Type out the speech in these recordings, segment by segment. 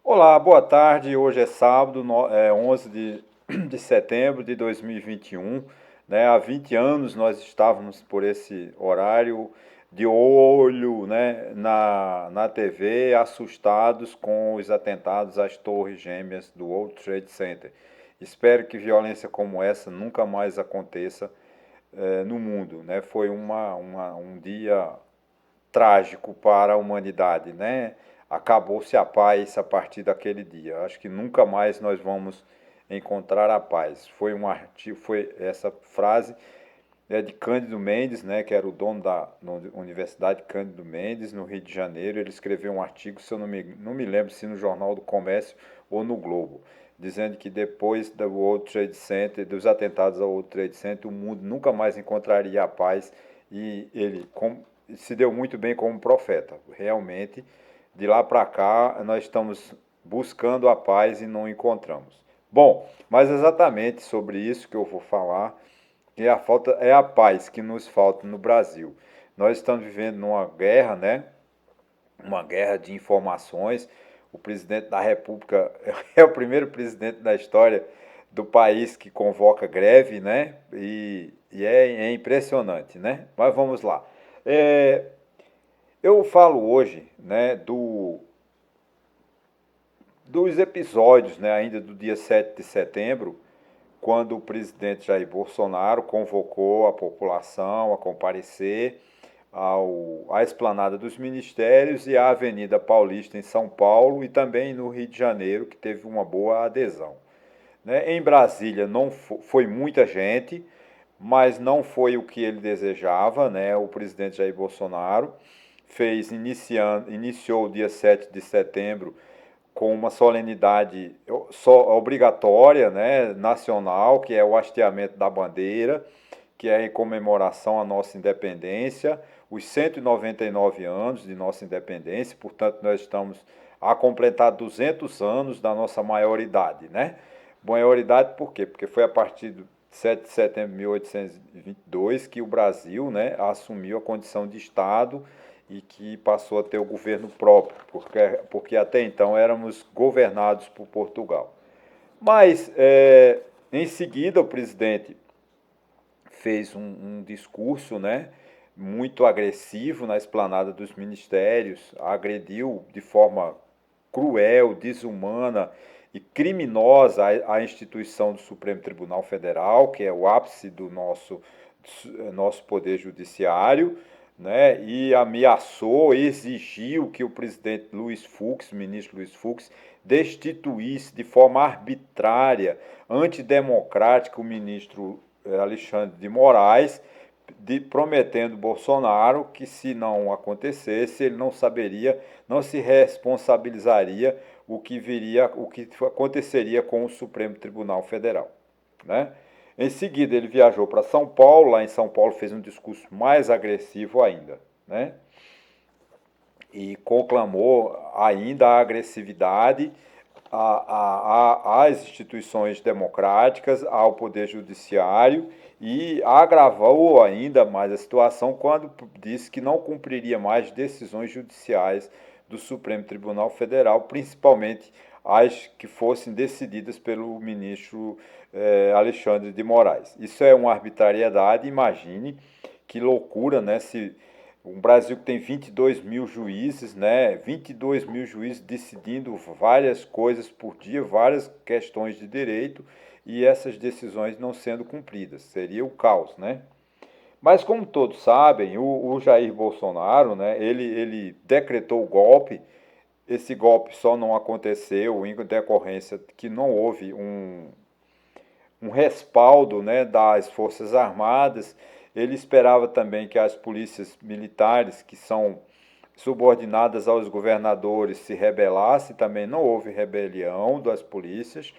Olá, boa tarde. Hoje é sábado, 11 de setembro de 2021, né? Há 20 anos nós estávamos por esse horário de olho, né, na TV, assustados com os atentados às torres gêmeas do World Trade Center. Espero que violência como essa nunca mais aconteça no mundo, né? Foi um dia trágico para a humanidade, né? Acabou-se a paz a partir daquele dia. Acho que nunca mais nós vamos encontrar a paz. Foi um artigo, foi essa frase é de Cândido Mendes, né, que era o dono da Universidade Cândido Mendes, no Rio de Janeiro. Ele escreveu um artigo, se eu não me lembro se no Jornal do Comércio ou no Globo, dizendo que depois do World Trade Center, dos atentados ao World Trade Center, o mundo nunca mais encontraria a paz e ele se deu muito bem como profeta. Realmente, de lá para cá, nós estamos buscando a paz e não encontramos. Bom, mas exatamente sobre isso que eu vou falar é a paz que nos falta no Brasil. Nós estamos vivendo numa guerra, né? Uma guerra de informações. O presidente da República é o primeiro presidente da história do país que convoca greve, né? É impressionante, né? Mas vamos lá. É, eu falo hoje, né, dos episódios, né, ainda do dia 7 de setembro, quando o presidente Jair Bolsonaro convocou a população a comparecer à esplanada dos ministérios e à Avenida Paulista em São Paulo e também no Rio de Janeiro, que teve uma boa adesão. Né? Em Brasília não foi muita gente, mas não foi o que ele desejava, né? O presidente Jair Bolsonaro iniciou o dia 7 de setembro com uma solenidade obrigatória, né, nacional, que é o hasteamento da bandeira, que é em comemoração à nossa independência, os 199 anos de nossa independência, portanto nós estamos a completar 200 anos da nossa maioridade, né? Maioridade por quê? Porque foi a partir do 7 de setembro de 1822 que o Brasil, né, assumiu a condição de Estado e que passou a ter o governo próprio, porque até então éramos governados por Portugal. Mas, em seguida, o presidente fez um discurso, né, muito agressivo na esplanada dos ministérios, agrediu de forma cruel, desumana e criminosa a instituição do Supremo Tribunal Federal, que é o ápice do nosso poder judiciário, né, e ameaçou, exigiu que o presidente Luiz Fux, o ministro Luiz Fux, destituísse de forma arbitrária, antidemocrática, o ministro Alexandre de Moraes, prometendo Bolsonaro que se não acontecesse, ele não saberia, não se responsabilizaria o que aconteceria com o Supremo Tribunal Federal, né? Em seguida, ele viajou para São Paulo. Lá em São Paulo fez um discurso mais agressivo ainda, né? E conclamou ainda a agressividade às instituições democráticas, ao Poder Judiciário e agravou ainda mais a situação quando disse que não cumpriria mais decisões judiciais do Supremo Tribunal Federal, principalmente as que fossem decididas pelo ministro Alexandre de Moraes. Isso é uma arbitrariedade, imagine que loucura, né? Se um Brasil que tem 22 mil juízes, né? 22 mil juízes decidindo várias coisas por dia, várias questões de direito, e essas decisões não sendo cumpridas. Seria o caos, né? Mas como todos sabem, o Jair Bolsonaro, né, ele decretou o golpe. Esse golpe só não aconteceu em decorrência que não houve um respaldo, né, das Forças Armadas. Ele esperava também que as polícias militares, que são subordinadas aos governadores, se rebelassem. Também não houve rebelião das polícias.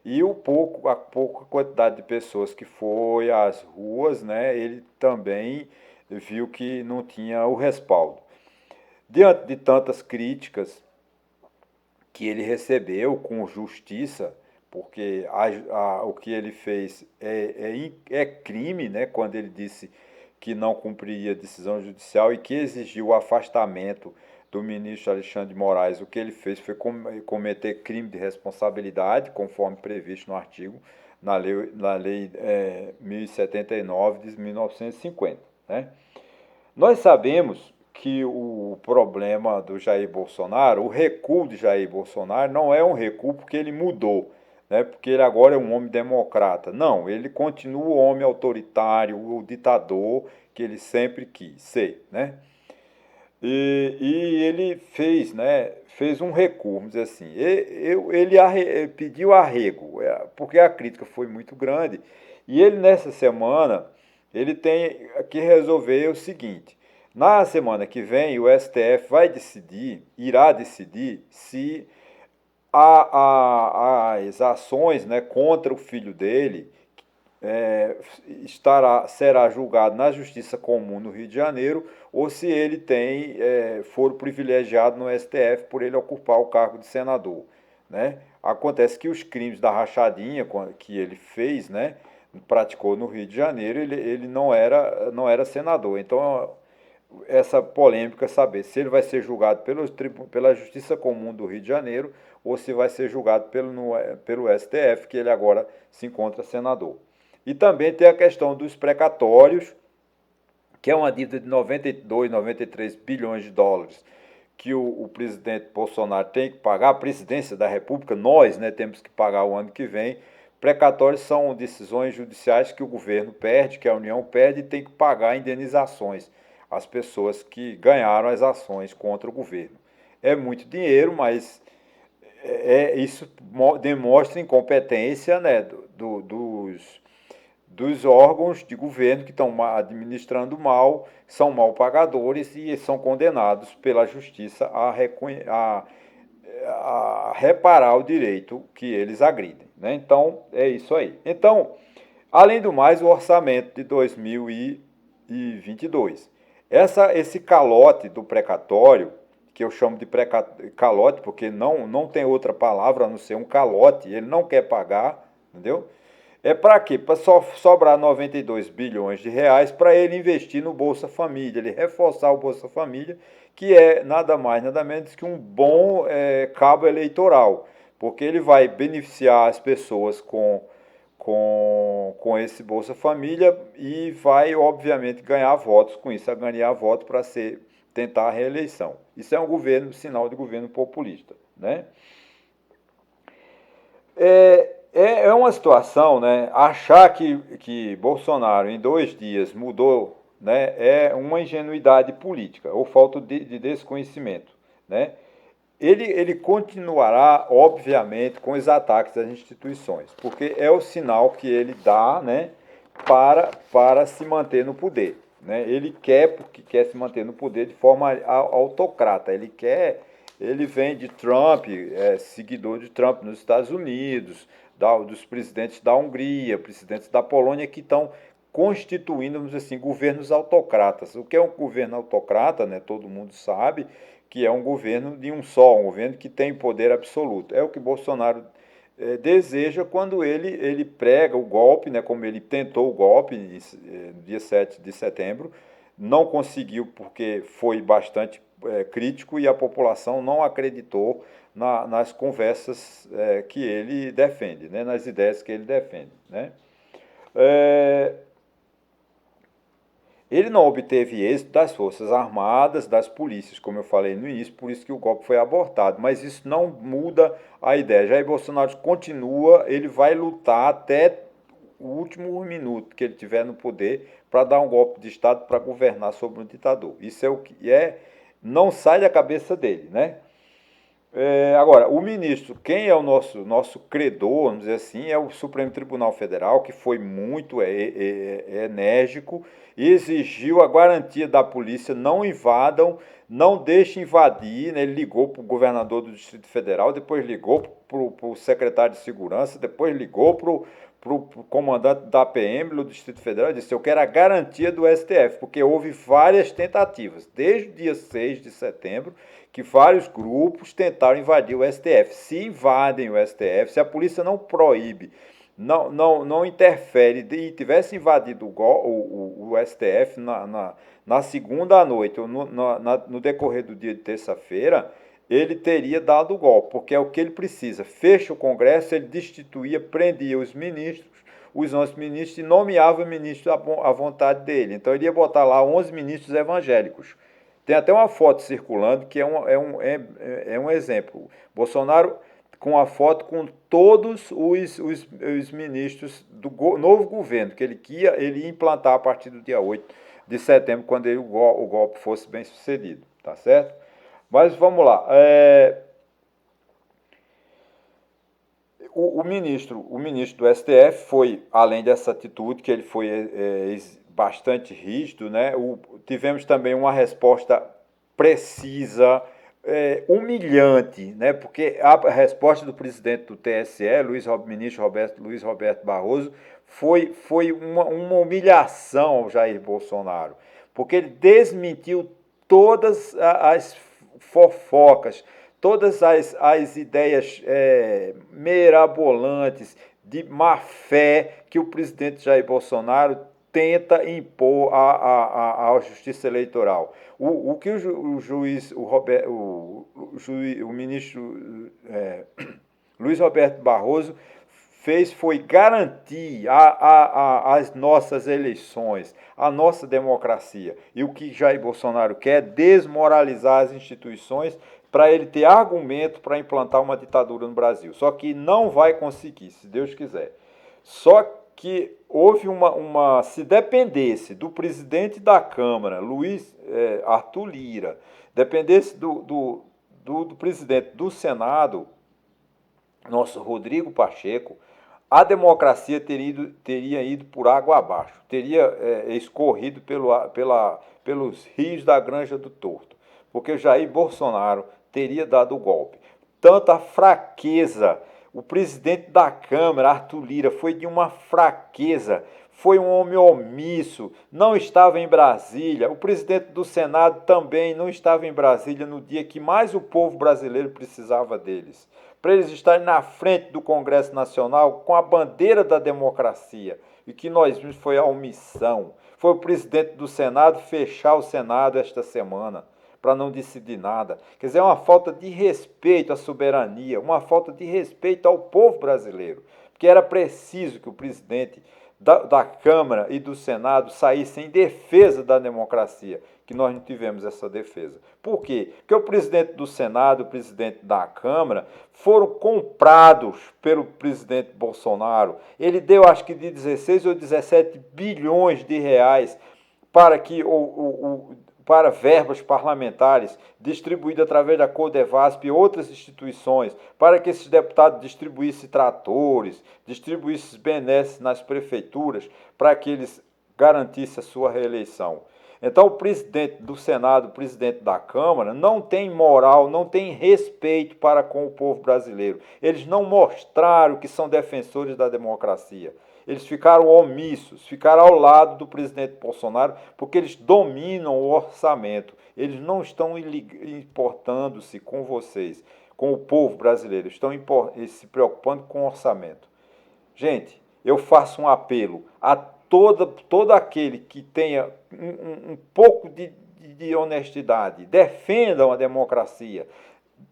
E a pouca quantidade de pessoas que foi às ruas, né, ele também viu que não tinha o respaldo. Diante de tantas críticas que ele recebeu com justiça, porque o que ele fez é crime, né, quando ele disse que não cumpriria a decisão judicial e que exigiu o afastamento do ministro Alexandre de Moraes, o que ele fez foi cometer crime de responsabilidade, conforme previsto no artigo, na lei 1079 de 1950. Né? Nós sabemos que o problema do Jair Bolsonaro, o recuo de Jair Bolsonaro, não é um recuo porque ele mudou, né? Porque ele agora é um homem democrata. Não, ele continua o homem autoritário, o ditador que ele sempre quis ser, né? E ele fez, né, fez um recuo, vamos dizer assim. Ele pediu arrego, porque a crítica foi muito grande. E ele, nessa semana, ele tem que resolver o seguinte. Na semana que vem, o STF irá decidir se as ações, né, contra o filho dele é, será julgado na Justiça Comum no Rio de Janeiro ou se ele tem foro privilegiado no STF por ele ocupar o cargo de senador. Né? Acontece que os crimes da rachadinha que ele fez, né, praticou no Rio de Janeiro, ele não era senador. Então, essa polêmica saber se ele vai ser julgado pela Justiça Comum do Rio de Janeiro ou se vai ser julgado pelo STF, que ele agora se encontra senador. E também tem a questão dos precatórios, que é uma dívida de 92, 93 bilhões de dólares que o presidente Bolsonaro tem que pagar, a presidência da República, nós, né, temos que pagar o ano que vem. Precatórios são decisões judiciais que o governo perde, que a União perde e tem que pagar indenizações às pessoas que ganharam as ações contra o governo. É muito dinheiro, mas isso demonstra incompetência, né, dos órgãos de governo que estão administrando mal, são mal pagadores e são condenados pela justiça a reparar o direito que eles agridem. Né? Então, é isso aí. Então, além do mais, o orçamento de 2022. Esse calote do precatório, que eu chamo de calote, porque não tem outra palavra a não ser um calote, ele não quer pagar, entendeu? É para quê? Para sobrar 92 bilhões de reais para ele investir no Bolsa Família, ele reforçar o Bolsa Família, que é nada mais, nada menos que um bom cabo eleitoral, porque ele vai beneficiar as pessoas com esse Bolsa Família e vai, obviamente, ganhar votos com isso, ganhar voto para tentar a reeleição. Isso é sinal de governo populista, né? É uma situação, né? Achar que Bolsonaro em 2 dias mudou, né, é uma ingenuidade política ou falta de desconhecimento, né? Ele continuará, obviamente, com os ataques às instituições, porque é o sinal que ele dá, né, para se manter no poder. Né? Ele porque quer se manter no poder de forma autocrata. Ele vem de Trump, seguidor de Trump nos Estados Unidos, dos presidentes da Hungria, presidentes da Polônia, que estão constituindo, vamos dizer assim, governos autocratas. O que é um governo autocrata, né? Todo mundo sabe que é um governo de um só, um governo que tem poder absoluto. É o que Bolsonaro deseja quando ele prega o golpe, né? Como ele tentou o golpe no dia 7 de setembro, não conseguiu porque foi bastante crítico e a população não acreditou nas conversas que ele defende, né? Nas ideias que ele defende. Né? Ele não obteve êxito das Forças Armadas, das polícias, como eu falei no início, por isso que o golpe foi abortado. Mas isso não muda a ideia. Jair Bolsonaro continua, ele vai lutar até o último minuto que ele tiver no poder para dar um golpe de Estado para governar sobre um ditador. Isso é o que não sai da cabeça dele, né? Agora, o ministro, quem é o nosso credor, vamos dizer assim, é o Supremo Tribunal Federal, que foi muito enérgico e exigiu a garantia da polícia, não invadam, não deixem invadir, né? Ele ligou para o governador do Distrito Federal, depois ligou para o secretário de Segurança, depois ligou para o comandante da PM do Distrito Federal e disse: eu quero a garantia do STF, porque houve várias tentativas, desde o dia 6 de setembro, que vários grupos tentaram invadir o STF. Se invadem o STF, se a polícia não proíbe não interfere e tivesse invadido o STF na segunda à noite, ou no decorrer do dia de terça-feira, ele teria dado o golpe, porque é o que ele precisa. Fecha o Congresso, ele destituía, prendia os ministros, os 11 ministros, e nomeava ministros à vontade dele. Então ele ia botar lá 11 ministros evangélicos. Tem até uma foto circulando que é um exemplo. Bolsonaro com a foto com todos os ministros do novo governo, que ele ia implantar a partir do dia 8 de setembro, quando o golpe fosse bem sucedido, tá certo? Mas vamos lá. O ministro do STF foi, além dessa atitude, que ele foi bastante rígido, né? Tivemos também uma resposta precisa, humilhante, né? Porque a resposta do presidente do TSE, ministro Luiz Roberto Barroso, foi uma humilhação ao Jair Bolsonaro, porque ele desmentiu todas as fofocas, todas as ideias mirabolantes de má fé que o presidente Jair Bolsonaro tenta impor à Justiça Eleitoral. O que o ministro Luiz Roberto Barroso fez foi garantir as nossas eleições, a nossa democracia. E o que Jair Bolsonaro quer é desmoralizar as instituições para ele ter argumento para implantar uma ditadura no Brasil. Só que não vai conseguir, se Deus quiser. Só que houve se dependesse do presidente da Câmara, Arthur Lira, dependesse do presidente do Senado, nosso Rodrigo Pacheco, a democracia teria ido por água abaixo, teria escorrido pelos rios da Granja do Torto, porque Jair Bolsonaro teria dado o golpe. Tanta fraqueza, o presidente da Câmara, Arthur Lira, foi de uma fraqueza, foi um homem omisso, não estava em Brasília. O presidente do Senado também não estava em Brasília no dia que mais o povo brasileiro precisava deles, para eles estarem na frente do Congresso Nacional com a bandeira da democracia. E o que nós vimos foi a omissão. Foi o presidente do Senado fechar o Senado esta semana para não decidir nada. Quer dizer, é uma falta de respeito à soberania, uma falta de respeito ao povo brasileiro, porque era preciso que o presidente da Câmara e do Senado saíssem em defesa da democracia, que nós não tivemos essa defesa. Por quê? Porque o presidente do Senado, o presidente da Câmara, foram comprados pelo presidente Bolsonaro. Ele deu, acho que de 16 ou 17 bilhões de reais para que para verbas parlamentares distribuídas através da Codevasp e outras instituições, para que esses deputados distribuíssem tratores, distribuíssem benesses nas prefeituras, para que eles garantissem a sua reeleição. Então, o presidente do Senado, o presidente da Câmara, não tem moral, não tem respeito para com o povo brasileiro. Eles não mostraram que são defensores da democracia. Eles ficaram omissos, ficaram ao lado do presidente Bolsonaro, porque eles dominam o orçamento. Eles não estão importando-se com vocês, com o povo brasileiro, estão se preocupando com o orçamento. Gente, eu faço um apelo a todo aquele que tenha um pouco de honestidade, defendam a democracia,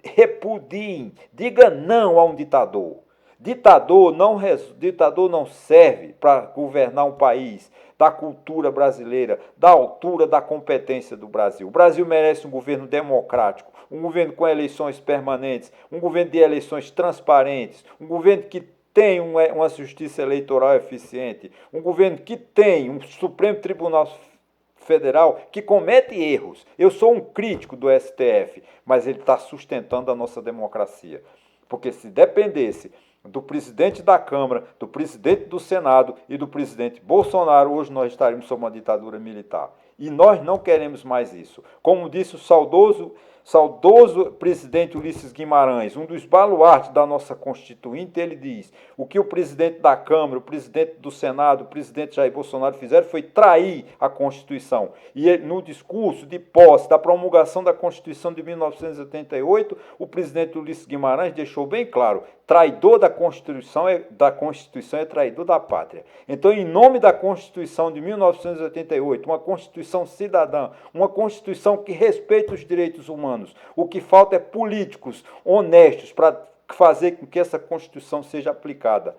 repudiem, diga não a um ditador. Ditador não serve para governar um país da cultura brasileira, da altura da competência do Brasil. O Brasil merece um governo democrático, um governo com eleições permanentes, um governo de eleições transparentes, um governo que tem uma justiça eleitoral eficiente, um governo que tem um Supremo Tribunal Federal que comete erros. Eu sou um crítico do STF, mas ele está sustentando a nossa democracia. Porque se dependesse do presidente da Câmara, do presidente do Senado e do presidente Bolsonaro, hoje nós estaríamos sob uma ditadura militar. E nós não queremos mais isso. Como disse o saudoso saudoso presidente Ulisses Guimarães, um dos baluartes da nossa Constituinte, ele diz: o que o presidente da Câmara, o presidente do Senado, o presidente Jair Bolsonaro fizeram foi trair a Constituição. E no discurso de posse da promulgação da Constituição de 1988, o presidente Ulisses Guimarães deixou bem claro: traidor da Constituição é traidor da pátria. Então, em nome da Constituição de 1988, uma Constituição cidadã, uma Constituição que respeita os direitos humanos, o que falta é políticos honestos para fazer com que essa Constituição seja aplicada.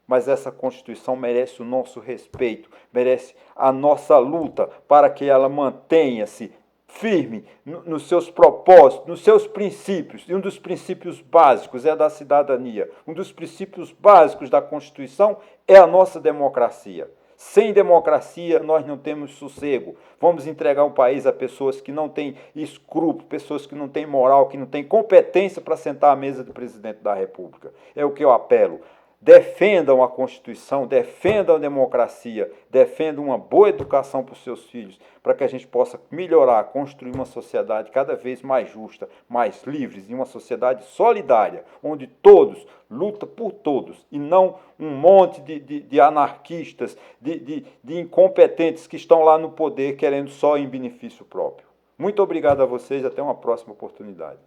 Mas essa Constituição merece o nosso respeito, merece a nossa luta para que ela mantenha-se firme nos seus propósitos, nos seus princípios. E um dos princípios básicos é a da cidadania. Um dos princípios básicos da Constituição é a nossa democracia. Sem democracia, nós não temos sossego. Vamos entregar um país a pessoas que não têm escrúpulo, pessoas que não têm moral, que não têm competência para sentar à mesa do presidente da República. É o que eu apelo. Defendam a Constituição, defendam a democracia, defendam uma boa educação para os seus filhos, para que a gente possa melhorar, construir uma sociedade cada vez mais justa, mais livre, e uma sociedade solidária, onde todos lutam por todos, e não um monte de anarquistas, de incompetentes que estão lá no poder querendo só em benefício próprio. Muito obrigado a vocês, até uma próxima oportunidade.